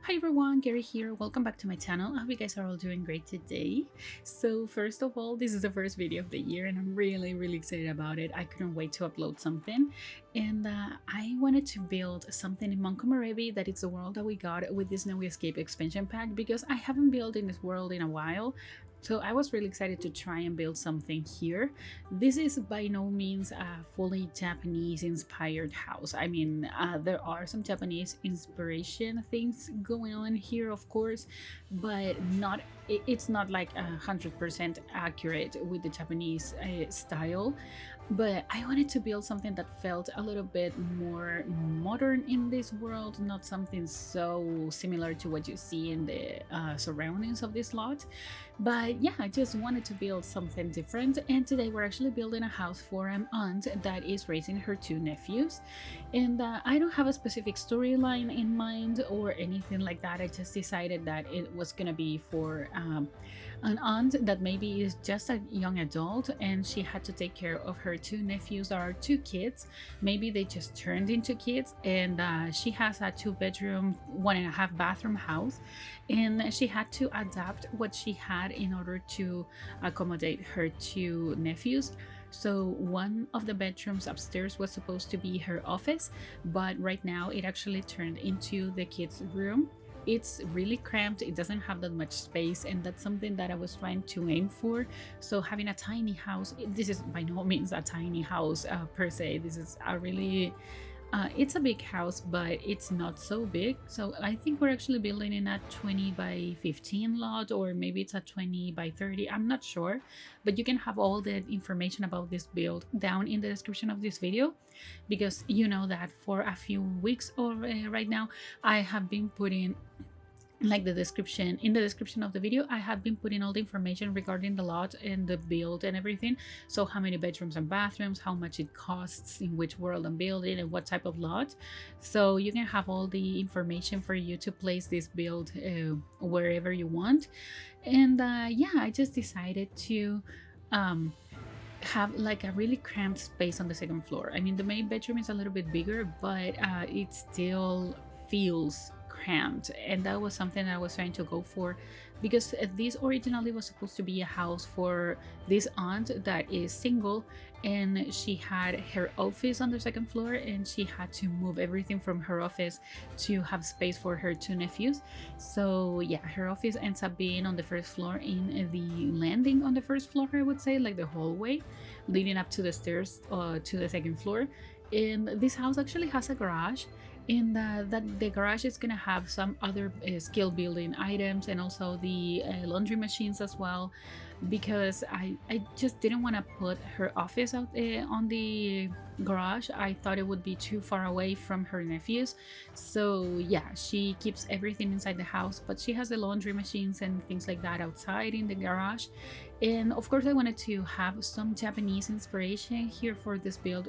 Hi everyone, Gary here. Welcome back to my channel. I hope you guys are all doing great today. So first of all, this is the first video of the year and I'm really excited about it. I couldn't wait to upload something. And I wanted to build something in Komorebi that is the world that we got with this No Escape expansion pack because I haven't built in this world in a while. So I was really excited to try and build something here. This is by no means a fully Japanese inspired house. I mean, there are some Japanese inspiration things going on here, of course, but it's not like 100% accurate with the Japanese style. But I wanted to build something that felt a little bit more modern in this world, not something so similar to what you see in the surroundings of this lot. But yeah, I just wanted to build something different, and today we're actually building a house for an aunt that is raising her two nephews. And I don't have a specific storyline in mind or anything like that. I just decided that it was gonna be for an aunt that maybe is just a young adult and she had to take care of her two nephews that are two kids. Maybe they just turned into kids, and she has a 2-bedroom 1.5 bathroom house, and she had to adapt what she had in order to accommodate her two nephews. So one of the bedrooms upstairs was supposed to be her office, but right now it actually turned into the kids' room. It's really cramped, it doesn't have that much space, and that's something that I was trying to aim for. So having a tiny house, this is by no means a tiny house per se. This is a really it's a big house, but it's not so big. So I think we're actually building in a 20 by 15 lot, or maybe it's a 20 by 30, I'm not sure. But you can have all the information about this build down in the description of this video, because you know that for a few weeks or right now I have been putting like in the description of the video, I have been putting all the information regarding the lot and the build and everything. So how many bedrooms and bathrooms, how much it costs, in which world I'm building, and what type of lot. So you can have all the information for you to place this build wherever you want. And yeah, I just decided to have like a really cramped space on the second floor. I mean, the main bedroom is a little bit bigger, but it still feels cramped, and that was something that I was trying to go for, because this originally was supposed to be a house for this aunt that is single, and she had her office on the second floor, and she had to move everything from her office to have space for her two nephews. So yeah, her office ends up being on the first floor, in the landing on the first floor, I would say, like the hallway leading up to the stairs to the second floor. And this house actually has a garage, in that the garage is gonna have some other skill building items, and also the laundry machines as well, because I just didn't want to put her office out on the garage. I thought it would be too far away from her nephews. So yeah, she keeps everything inside the house, but she has the laundry machines and things like that outside in the garage. And of course I wanted to have some Japanese inspiration here for this build,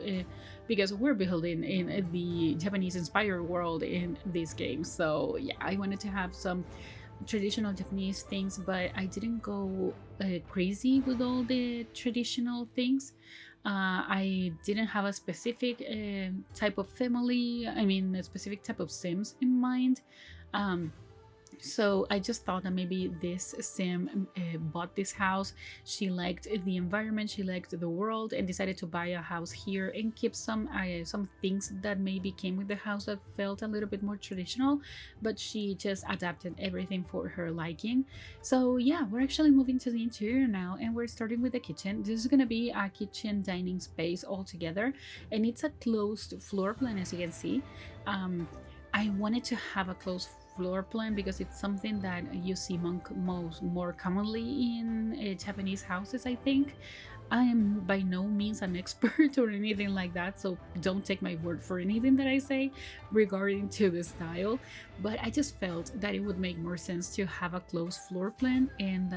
because we're building in the Japanese inspired world in this game. So yeah, I wanted to have some traditional Japanese things, but I didn't go crazy with all the traditional things. I didn't have a specific type of family, I mean a specific type of Sims in mind. So I just thought that maybe this sim bought this house, she liked the environment, she liked the world, and decided to buy a house here and keep some things that maybe came with the house that felt a little bit more traditional, but she just adapted everything for her liking. So yeah, we're actually moving to the interior now, and we're starting with the kitchen. This is gonna be a kitchen dining space all together, and it's a closed floor plan, as you can see. I wanted to have a closed floor plan because it's something that you see more commonly in Japanese houses, I think. I am by no means an expert or anything like that, so don't take my word for anything that I say regarding to the style, but I just felt that it would make more sense to have a closed floor plan. And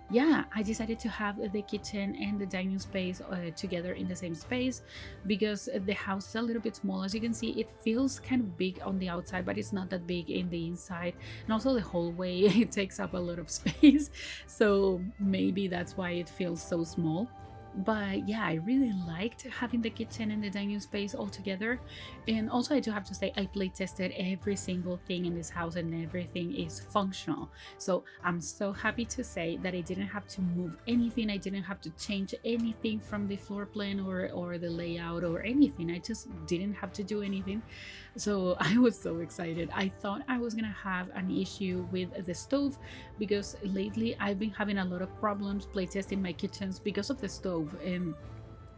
yeah, I decided to have the kitchen and the dining space together in the same space, because the house is a little bit small. As you can see, it feels kind of big on the outside, but it's not that big in the inside. And also the hallway, it takes up a lot of space, so maybe that's why it feels so small. But yeah, I really liked having the kitchen and the dining space all together. And also I do have to say, I play tested every single thing in this house and everything is functional. So I'm so happy to say that I didn't have to move anything. I didn't have to change anything from the floor plan or the layout or anything. I just didn't have to do anything. So I was so excited. I thought I was gonna have an issue with the stove because lately I've been having a lot of problems playtesting my kitchens because of the stove. And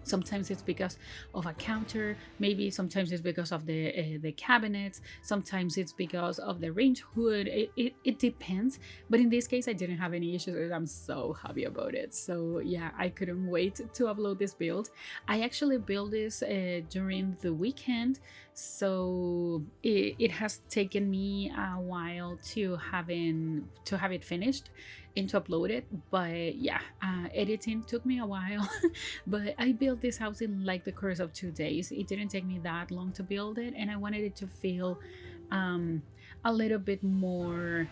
sometimes it's because of a counter, maybe sometimes it's because of the cabinets, sometimes it's because of the range hood. It depends, but in this case I didn't have any issues and I'm so happy about it. So yeah, I couldn't wait to upload this build. I actually built this during the weekend, so it has taken me a while to have it finished and to upload it. But yeah, editing took me a while but I built this house in like the course of 2 days. It didn't take me that long to build it, and I wanted it to feel a little bit more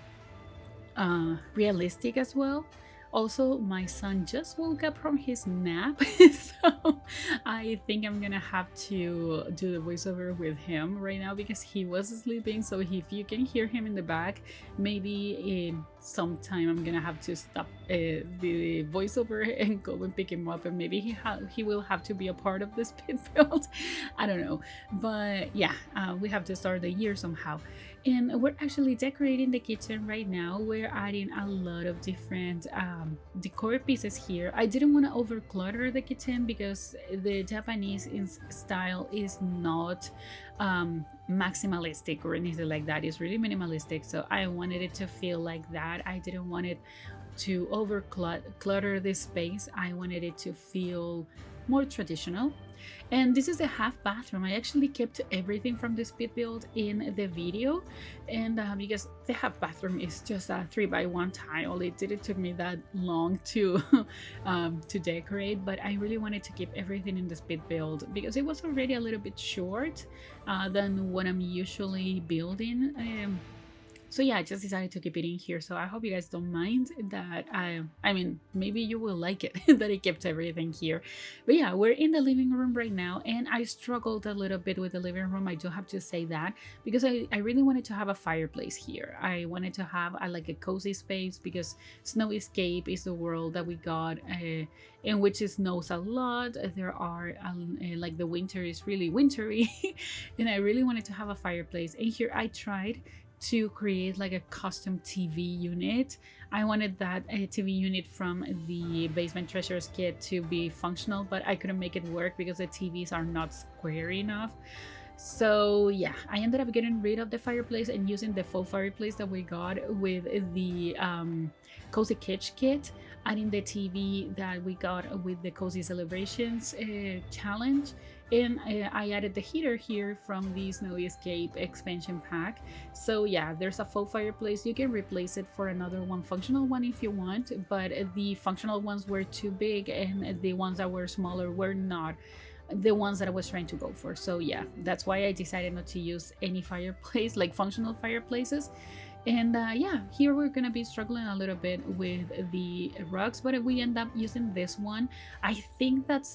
realistic as well. Also, my son just woke up from his nap so I think I'm gonna have to do the voiceover with him right now because he was sleeping. So if you can hear him in the back, maybe sometime I'm gonna have to stop the voiceover and go and pick him up, and maybe he will have to be a part of this pit build. I don't know, but yeah, we have to start the year somehow. And we're actually decorating the kitchen right now. We're adding a lot of different decor pieces here. I didn't want to over clutter the kitchen because the Japanese style is not maximalistic or anything like that. It's really minimalistic, so I wanted it to feel like that. I didn't want it to over clutter this space. I wanted it to feel more traditional. And this is a half bathroom. I actually kept everything from this pit build in the video, and because the half bathroom is just a 3x1 tile, it didn't took me that long to decorate. But I really wanted to keep everything in this pit build because it was already a little bit short than what I'm usually building. So yeah, I just decided to keep it in here. So I hope you guys don't mind that. I mean, maybe you will like it that I kept everything here. But yeah, we're in the living room right now, and I struggled a little bit with the living room. I do have to say that because I really wanted to have a fireplace here. I wanted to have like a cozy space because Snow Escape is the world that we got in which it snows a lot. There are like the winter is really wintry and I really wanted to have a fireplace. And here I tried to create like a custom TV unit. I wanted that TV unit from the Basement Treasures kit to be functional, but I couldn't make it work because the TVs are not square enough. So yeah, I ended up getting rid of the fireplace and using the faux fireplace that we got with the Cozy Kitsch kit, adding the TV that we got with the Cozy Celebrations challenge. And I added the heater here from the Snow Escape expansion pack. So yeah, there's a faux fireplace. You can replace it for another one, functional one if you want, but the functional ones were too big and the ones that were smaller were not the ones that I was trying to go for. So yeah, that's why I decided not to use any fireplace, like functional fireplaces. And yeah, here we're gonna be struggling a little bit with the rugs, but we end up using this one. I think that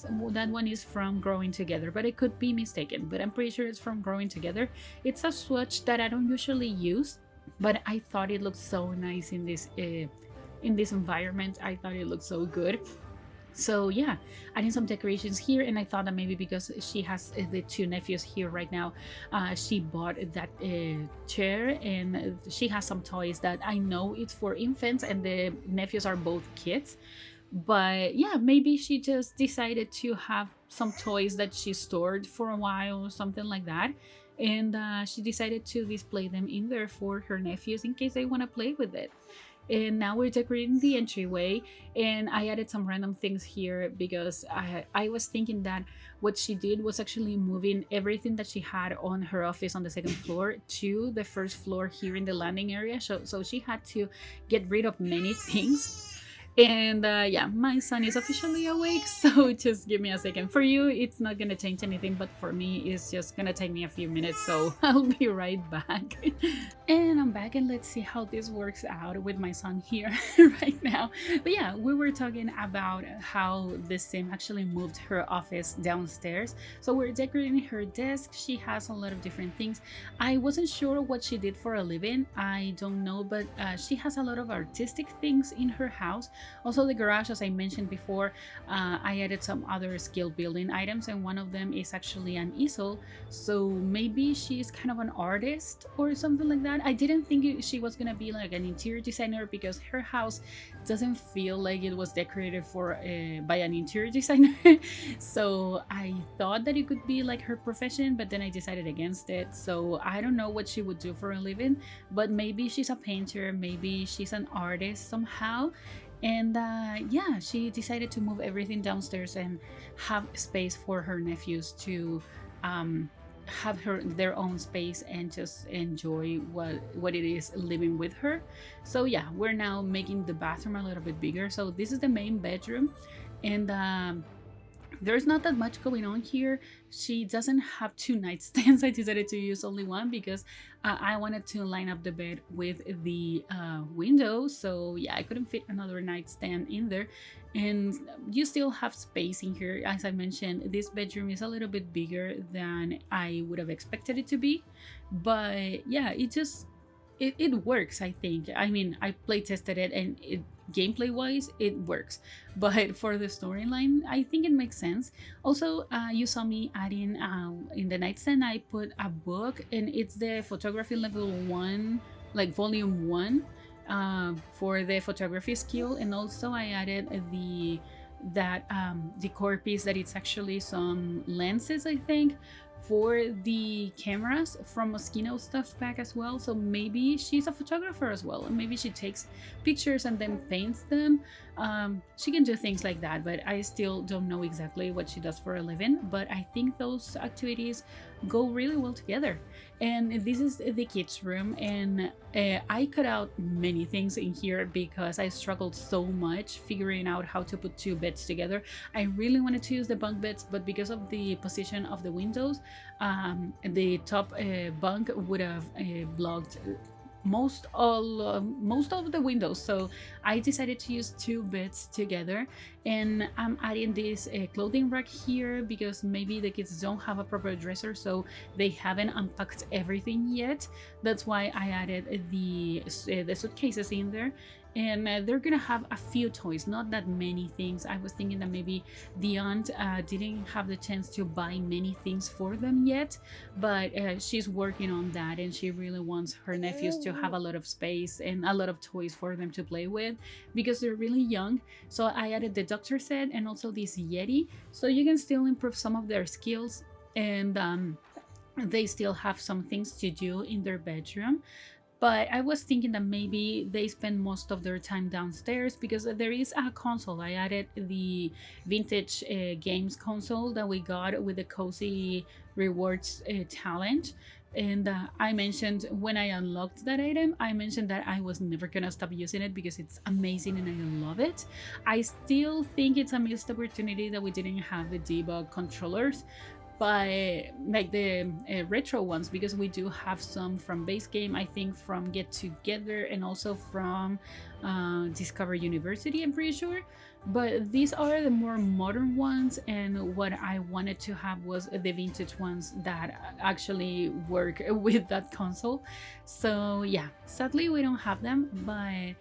one is from Growing Together, but I could be mistaken, but I'm pretty sure it's from Growing Together. It's a swatch that I don't usually use, but I thought it looked so nice in this environment. I thought it looked so good. So yeah, adding some decorations here, and I thought that maybe because she has the two nephews here right now, she bought that chair, and she has some toys that I know it's for infants and the nephews are both kids. But yeah, maybe she just decided to have some toys that she stored for a while or something like that, and she decided to display them in there for her nephews in case they want to play with it. And now we're decorating the entryway, and I added some random things here because I was thinking that what she did was actually moving everything that she had on her office on the second floor to the first floor here in the landing area. So she had to get rid of many things. And yeah, my son is officially awake, so just give me a second. For you, it's not gonna change anything, but for me, it's just gonna take me a few minutes, so I'll be right back. And I'm back, and let's see how this works out with my son here right now. But yeah, we were talking about how this sim actually moved her office downstairs. So we're decorating her desk. She has a lot of different things. I wasn't sure what she did for a living. I don't know, but she has a lot of artistic things in her house. Also, the garage, as I mentioned before, I added some other skill building items, and one of them is actually an easel. So maybe she's kind of an artist or something like that. I didn't think she was gonna be like an interior designer because her house doesn't feel like it was decorated for by an interior designer. So I thought that it could be like her profession, but then I decided against it. So I don't know what she would do for a living, but maybe she's a painter, maybe she's an artist somehow. And yeah, she decided to move everything downstairs and have space for her nephews to have their own space and just enjoy what it is living with her. So yeah, we're now making the bathroom a little bit bigger. So this is the main bedroom, and there's not that much going on here. She doesn't have two nightstands. I decided to use only one because I wanted to line up the bed with the window. So yeah, I couldn't fit another nightstand in there. And you still have space in here. As I mentioned, this bedroom is a little bit bigger than I would have expected it to be. But yeah, it works, I think. I mean, I play tested it, and gameplay wise it works, but for the storyline I think it makes sense. Also, you saw me adding in the nightstand I put a book, and it's the photography level 1, like volume 1, for the photography skill. And also I added the decor piece that it's actually some lenses, I think, for the cameras from Moschino stuff back as well. So maybe she's a photographer as well, and maybe she takes pictures and then paints them. She can do things like that, but I still don't know exactly what she does for a living. But I think those activities go really well together. And this is the kids' room, and I cut out many things in here because I struggled so much figuring out how to put two beds together. I really wanted to use the bunk beds, but because of the position of the windows, the top bunk would have blocked most of the windows. So I decided to use two beds together, and I'm adding this clothing rack here because maybe the kids don't have a proper dresser, so they haven't unpacked everything yet. That's why I added the suitcases in there. And they're gonna have a few toys, not that many things. I was thinking that maybe the aunt didn't have the chance to buy many things for them yet, but she's working on that, and she really wants her nephews to have a lot of space and a lot of toys for them to play with because they're really young. So I added the doctor set and also this Yeti, so you can still improve some of their skills, and they still have some things to do in their bedroom. But I was thinking that maybe they spend most of their time downstairs because there is a console. I added the vintage games console that we got with the Cozy Rewards challenge. And I mentioned when I unlocked that item, I mentioned that I was never gonna stop using it because it's amazing and I love it. I still think it's a missed opportunity that we didn't have the debug controllers, but like the retro ones, because we do have some from base game, I think from Get Together, and also from Discover University, I'm pretty sure. But these are the more modern ones, and what I wanted to have was the vintage ones that actually work with that console. So yeah, sadly we don't have them, but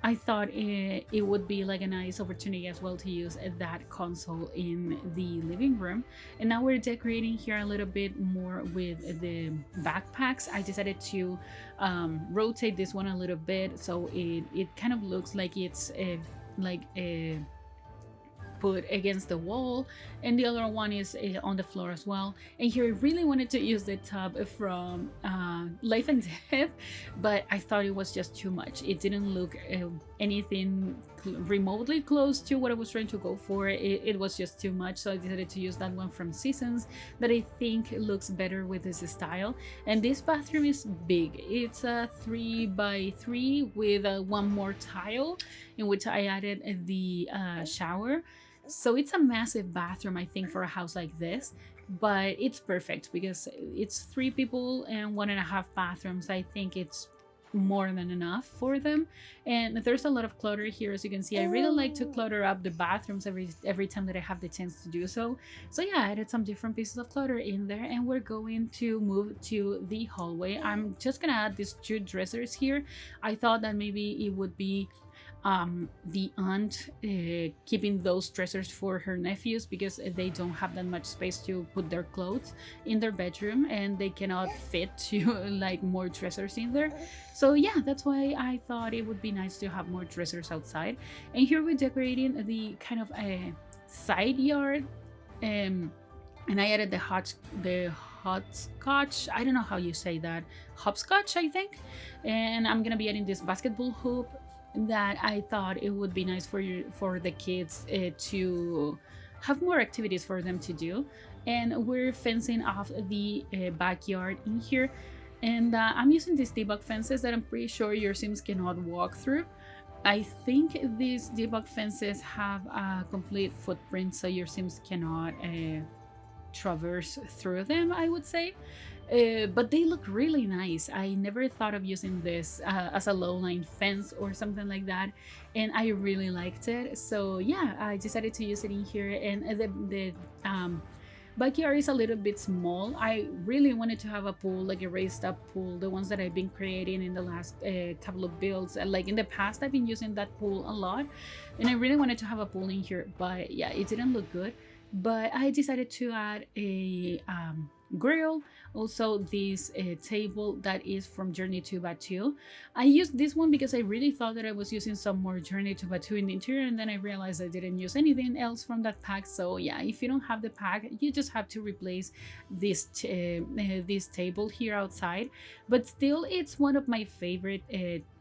I thought it would be like a nice opportunity as well to use that console in the living room. And now we're decorating here a little bit more with the backpacks. I decided to rotate this one a little bit so it kind of looks like it's put against the wall, and the other one is on the floor as well. And here I really wanted to use the tub from Life and Death, but I thought it was just too much. It didn't look anything remotely close to what I was trying to go for. It was just too much, so I decided to use that one from Seasons that I think looks better with this style. And this bathroom is big. It's a 3x3 with one more tile, in which I added the shower. So it's a massive bathroom, I think, for a house like this, but it's perfect because it's 3 people and 1.5 bathrooms. I think it's more than enough for them. And there's a lot of clutter here, as you can see. I really like to clutter up the bathrooms every time that I have the chance to do so. So yeah, I added some different pieces of clutter in there, and we're going to move to the hallway. I'm just gonna add these 2 dressers here. I thought that maybe it would be the aunt keeping those dressers for her nephews, because they don't have that much space to put their clothes in their bedroom, and they cannot fit to like more dressers in there. So yeah, that's why I thought it would be nice to have more dressers outside. And here we're decorating the kind of a side yard, and I added the hopscotch, I don't know how you say that, hopscotch I think. And I'm gonna be adding this basketball hoop that I thought it would be nice for the kids to have more activities for them to do. And we're fencing off the backyard in here, and I'm using these debug fences that I'm pretty sure your Sims cannot walk through. I think these debug fences have a complete footprint, so your Sims cannot traverse through them, I would say. But they look really nice. I never thought of using this as a low-line fence or something like that, and I really liked it. So yeah, I decided to use it in here. And the backyard is a little bit small. I really wanted to have a pool, like a raised up pool, the ones that I've been creating in the last couple of builds. Like in the past, I've been using that pool a lot, and I really wanted to have a pool in here, but yeah, it didn't look good. But I decided to add a grill, also this table that is from Journey to Batu. I used this one because I really thought that I was using some more Journey to Batu in the interior, and then I realized I didn't use anything else from that pack. So yeah, if you don't have the pack, you just have to replace this table here outside. But still, it's one of my favorite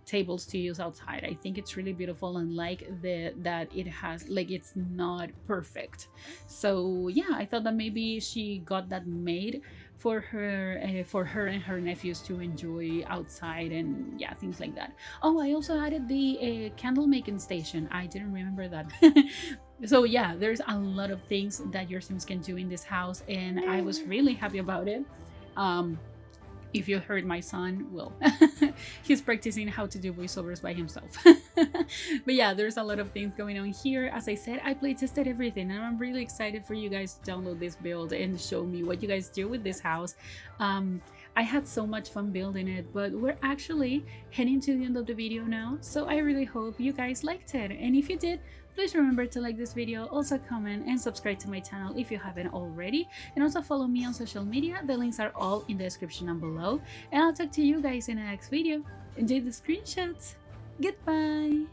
tables to use outside. I think it's really beautiful, and like that it has, like, it's not perfect. So yeah, I thought that maybe she got that made for her and her nephews to enjoy outside, and yeah, things like that. Oh, I also added the candle making station. I didn't remember that. So yeah, there's a lot of things that your Sims can do in this house, and I was really happy about it. If you heard my son, well, he's practicing how to do voiceovers by himself. But yeah, there's a lot of things going on here. As I said, I play tested everything, and I'm really excited for you guys to download this build and show me what you guys do with this house. I had so much fun building it, but we're actually heading to the end of the video now, so I really hope you guys liked it. And if you did, please remember to like this video, also comment and subscribe to my channel if you haven't already, and also follow me on social media. The links are all in the description down below, and I'll talk to you guys in the next video. Enjoy the screenshots. Goodbye.